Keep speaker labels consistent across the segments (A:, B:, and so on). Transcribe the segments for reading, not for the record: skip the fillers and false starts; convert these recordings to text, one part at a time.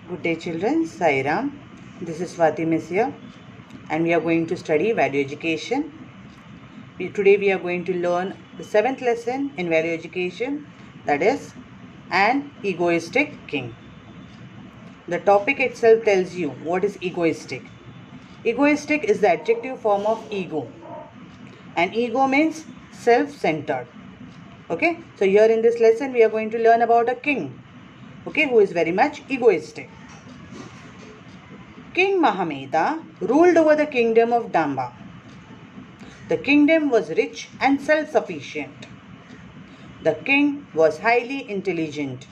A: Good day children, Sai Ram. This is Swati Miss here and we are going to study value education. Today we are going to learn the 7th lesson in value education, that is an egoistic king. The topic itself tells you what is egoistic. Egoistic is the adjective form of ego, and ego means self-centered. Okay, so here in this lesson we are going to learn about a king, okay, who is very much egoistic. King Mahameda ruled over the kingdom of Damba. The kingdom was rich and self-sufficient. The king was highly intelligent.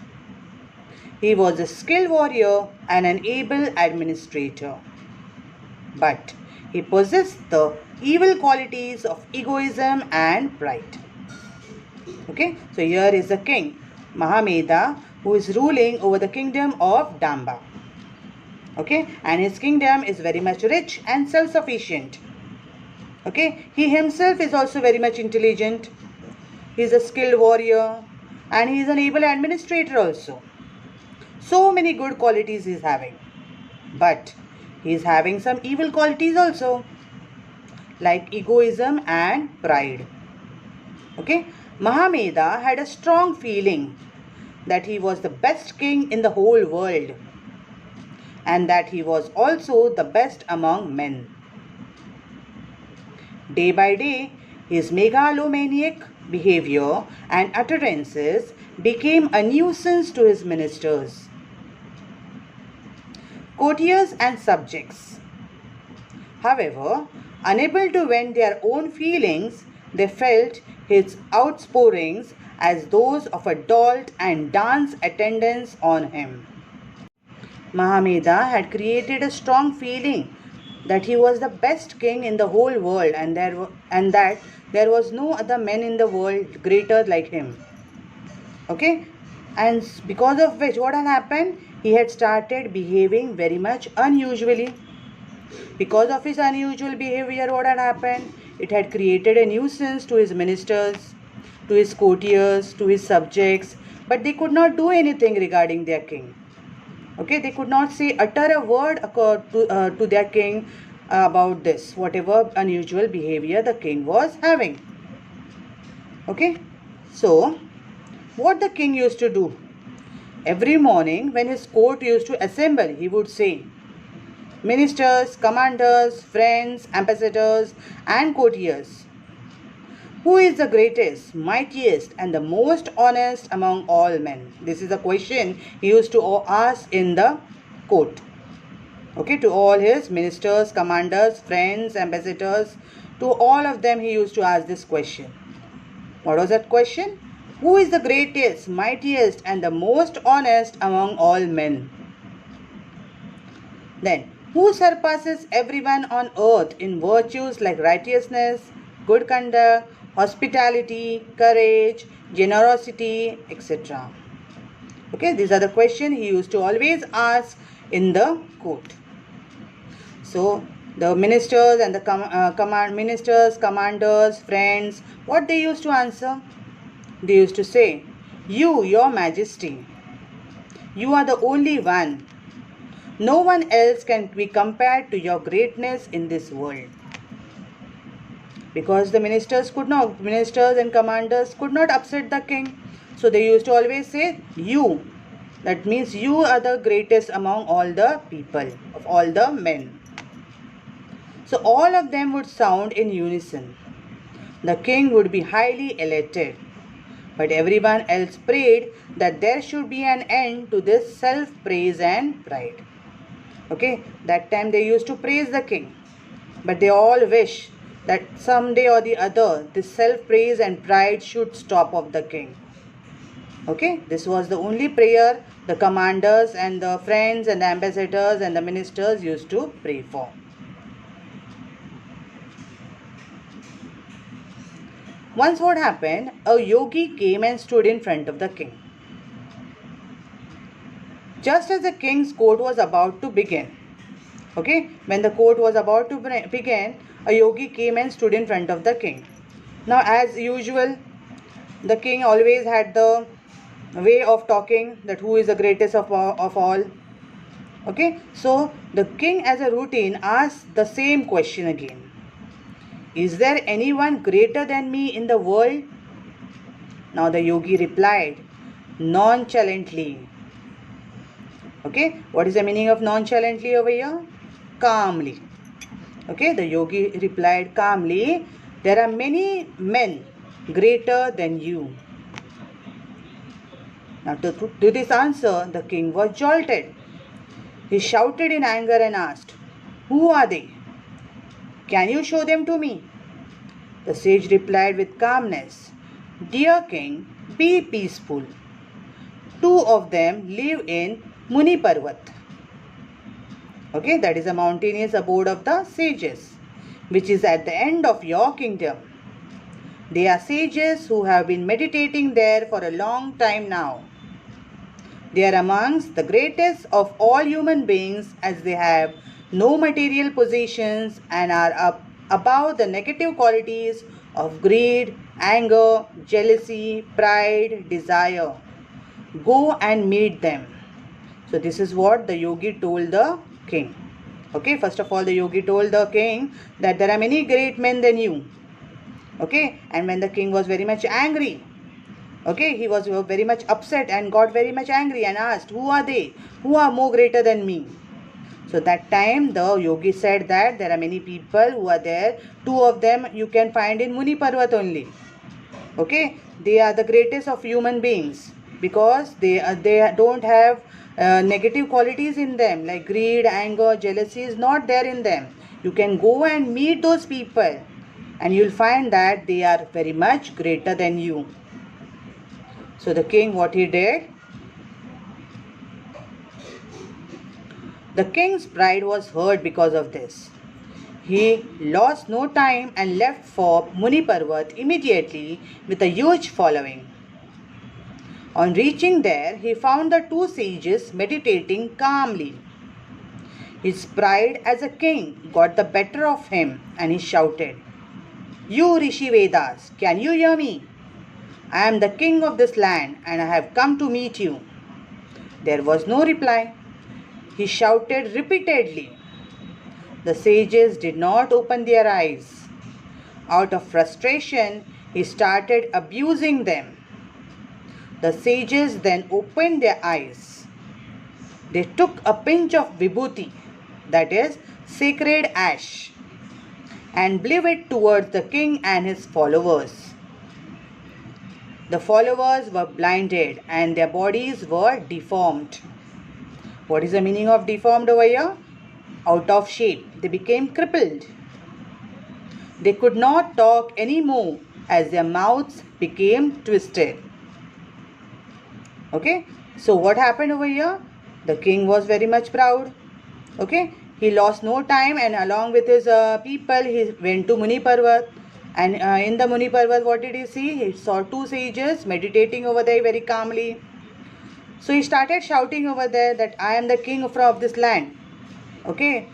A: He was a skilled warrior and an able administrator. But he possessed the evil qualities of egoism and pride. Okay, so here is the king Mahameda, who is ruling over the kingdom of Damba. Okay, and his kingdom is very much rich and self-sufficient. Okay, he himself is also very much intelligent. He is a skilled warrior and he is an able administrator also. So many good qualities he is having. But he is having some evil qualities also, like egoism and pride. Okay, Mahameda had a strong feeling that he was the best king in the whole world, and that he was also the best among men. Day by day, his megalomaniac behavior and utterances became a nuisance to his ministers, courtiers and subjects. However, unable to vent their own feelings, they felt his outpourings as those of a dolt and dance attendance on him. Mahameda had created a strong feeling that he was the best king in the whole world, and that there was no other man in the world greater like him. Okay, and because of which what had happened, he had started behaving very much unusually. Because of his unusual behavior, what had happened, it had created a nuisance to his ministers, to his courtiers, to his subjects, but they could not do anything regarding their king. Okay, they could not utter a word to their king about this, whatever unusual behavior the king was having. Okay, so what the king used to do? Every morning when his court used to assemble, he would say, "Ministers, commanders, friends, ambassadors and courtiers, who is the greatest, mightiest and the most honest among all men?" This is a question he used to ask in the court. Okay, to all his ministers, commanders, friends, ambassadors, to all of them he used to ask this question. What was that question? Who is the greatest, mightiest and the most honest among all men? Then, who surpasses everyone on earth in virtues like righteousness, good conduct, hospitality, courage, generosity, etc. Okay, these are the questions he used to always ask in the court. So, the ministers and the ministers, commanders, friends, what they used to answer? They used to say, "You, your majesty, you are the only one. No one else can be compared to your greatness in this world." Because the ministers and commanders could not upset the king. So they used to always say, "You." That means you are the greatest among all the people, of all the men. So all of them would sound in unison. The king would be highly elated. But everyone else prayed that there should be an end to this self-praise and pride. Okay, that time they used to praise the king. But they all wish that someday or the other, this self-praise and pride should stop of the king. Okay, this was the only prayer the commanders and the friends and the ambassadors and the ministers used to pray for. Once what happened, a yogi came and stood in front of the king. Just as the king's court was about to begin, okay, when the court was about to begin, a yogi came and stood in front of the king. Now, as usual, the king always had the way of talking that who is the greatest of all. Okay, so the king as a routine asked the same question again. Is there anyone greater than me in the world? Now the yogi replied nonchalantly. Okay, what is the meaning of nonchalantly over here? Calmly. Okay, the yogi replied calmly, there are many men greater than you. Now to this answer, the king was jolted. He shouted in anger and asked, who are they? Can you show them to me? The sage replied with calmness, dear king, be peaceful. Two of them live in Muni Parvat. Okay, that is a mountainous abode of the sages, which is at the end of your kingdom. They are sages who have been meditating there for a long time now. They are amongst the greatest of all human beings, as they have no material possessions and are above the negative qualities of greed, anger, jealousy, pride, desire. Go and meet them. So this is what the yogi told the king. Okay, first of all, the yogi told the king that there are many great men than you. Okay, and when the king was very much angry, okay, he was very much upset and got very much angry and asked, who are they? Who are more greater than me? So that time the yogi said that there are many people who are there. Two of them you can find in Muni Parvat only. Okay, they are the greatest of human beings because they don't have negative qualities in them like greed, anger, jealousy is not there in them. You can go and meet those people and you'll find that they are very much greater than you. So the king, what he did? The king's pride was hurt because of this. He lost no time and left for Muni Parvat immediately with a huge following. On reaching there, he found the two sages meditating calmly. His pride as a king got the better of him and he shouted, you Rishi Vedas, can you hear me? I am the king of this land and I have come to meet you. There was no reply. He shouted repeatedly. The sages did not open their eyes. Out of frustration, he started abusing them. The sages then opened their eyes. They took a pinch of vibhuti, that is, sacred ash, and blew it towards the king and his followers. The followers were blinded and their bodies were deformed. What is the meaning of deformed over here? Out of shape. They became crippled. They could not talk anymore as their mouths became twisted. Okay, so what happened over here? The king was very much proud. Okay, he lost no time and along with his people, he went to Muni Parvat. And in the Muni Parvat, what did he see? He saw two sages meditating over there very calmly. So he started shouting over there that I am the king of this land. Okay,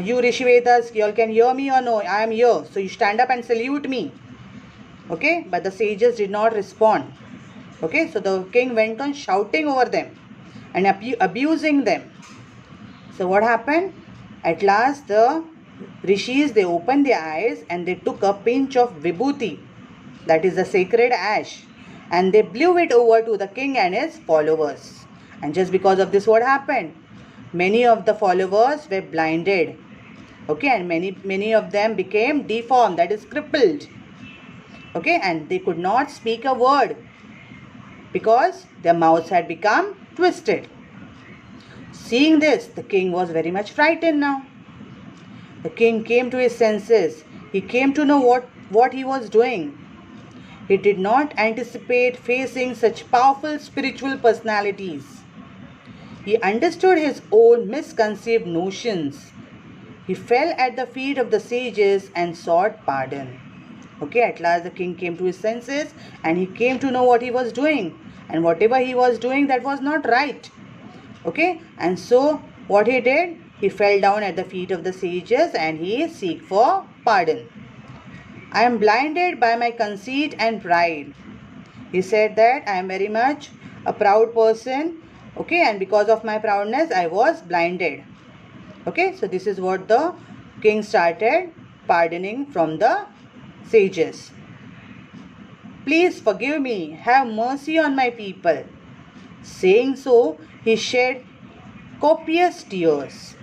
A: you Rishi Vedas, you all can hear me or no? I am here. So you stand up and salute me. Okay, but the sages did not respond. Okay, so the king went on shouting over them and abusing them. So what happened? At last the rishis, they opened their eyes and they took a pinch of vibhuti, that is the sacred ash, and they blew it over to the king and his followers. And just because of this, what happened? Many of the followers were blinded. Okay, and many of them became deformed, that is crippled. Okay, and they could not speak a word because their mouths had become twisted. Seeing this, the king was very much frightened now. The king came to his senses. He came to know what he was doing. He did not anticipate facing such powerful spiritual personalities. He understood his own misconceived notions. He fell at the feet of the sages and sought pardon. Okay, at last the king came to his senses and he came to know what he was doing. And whatever he was doing, that was not right. Okay, and so what he did? He fell down at the feet of the sages and he sought for pardon. I am blinded by my conceit and pride. He said that I am very much a proud person Okay, and because of my proudness, I was blinded. Okay, so this is what the king started pardoning from the sages. Please forgive me, have mercy on my people. Saying so, he shed copious tears.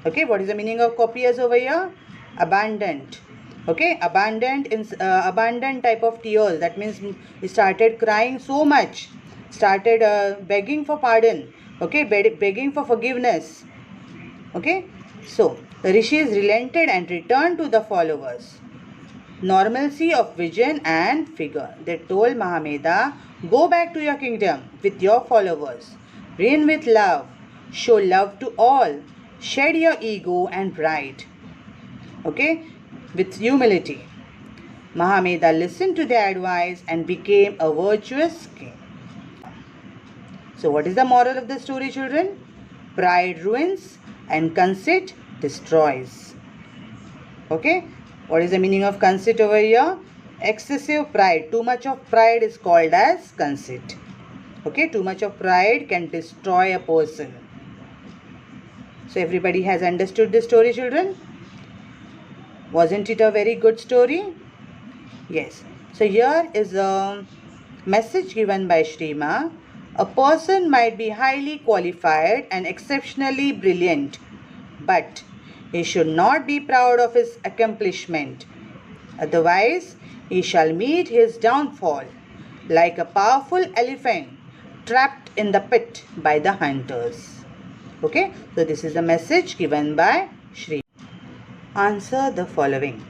A: Okay, what is the meaning of copious over here? Abundant. Okay, abundant type of tears. That means he started crying so much, started begging for pardon. Okay, begging for forgiveness. Okay, so the rishis relented and returned to the followers. Normalcy of vision and figure. They told Mahameda, go back to your kingdom with your followers. Reign with love. Show love to all. Shed your ego and pride. Okay, with humility. Mahameda listened to their advice and became a virtuous king. So what is the moral of the story, children? Pride ruins and conceit destroys. Okay, what is the meaning of conceit over here? Excessive pride. Too much of pride is called as conceit. Okay, too much of pride can destroy a person. So everybody has understood this story, children? Wasn't it a very good story? Yes. So here is a message given by Shrima. A person might be highly qualified and exceptionally brilliant, but he should not be proud of his accomplishment. Otherwise, he shall meet his downfall like a powerful elephant trapped in the pit by the hunters. Okay, so this is the message given by Shri. Answer the following.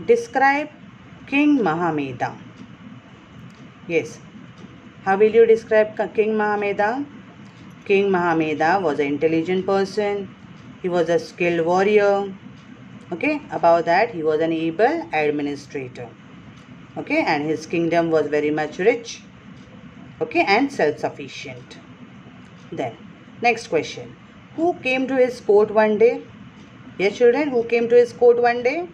A: Describe King Mahameda. Yes. How will you describe King Mahameda? King Mahameda was an intelligent person. He was a skilled warrior. Okay, above that he was an able administrator. Okay, and his kingdom was very much rich. Okay, and self-sufficient. Then, next question. Who came to his court one day? Yes, children, who came to his court one day?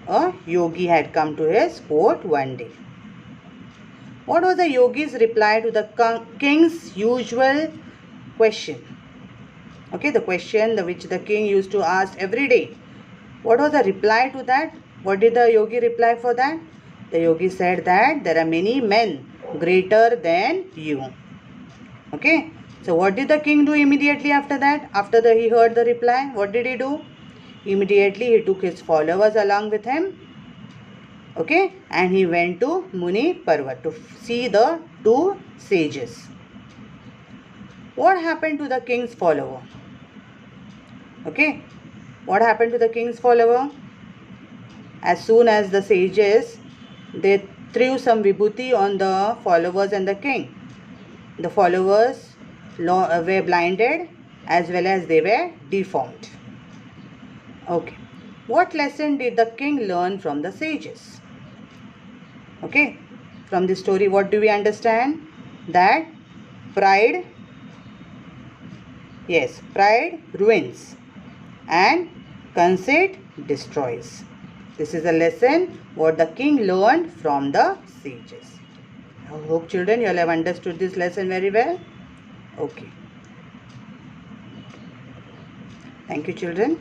A: A yogi had come to his court one day. What was the yogi's reply to the king's usual question? Okay, the question which the king used to ask every day. What was the reply to that? What did the yogi reply for that? The yogi said that there are many men greater than you. Okay, so what did the king do immediately after that? After he heard the reply, what did he do? Immediately he took his followers along with him. Okay, and he went to Muni Parvat to see the two sages. What happened to the king's follower? Okay, what happened to the king's follower? As soon as the sages, they threw some vibhuti on the followers and the king. The followers were blinded as well as they were deformed. Okay, what lesson did the king learn from the sages? Okay, from this story what do we understand? That pride, yes, pride ruins and conceit destroys. This is a lesson what the king learned from the sages. I hope children you all have understood this lesson very well. Okay. Thank you children.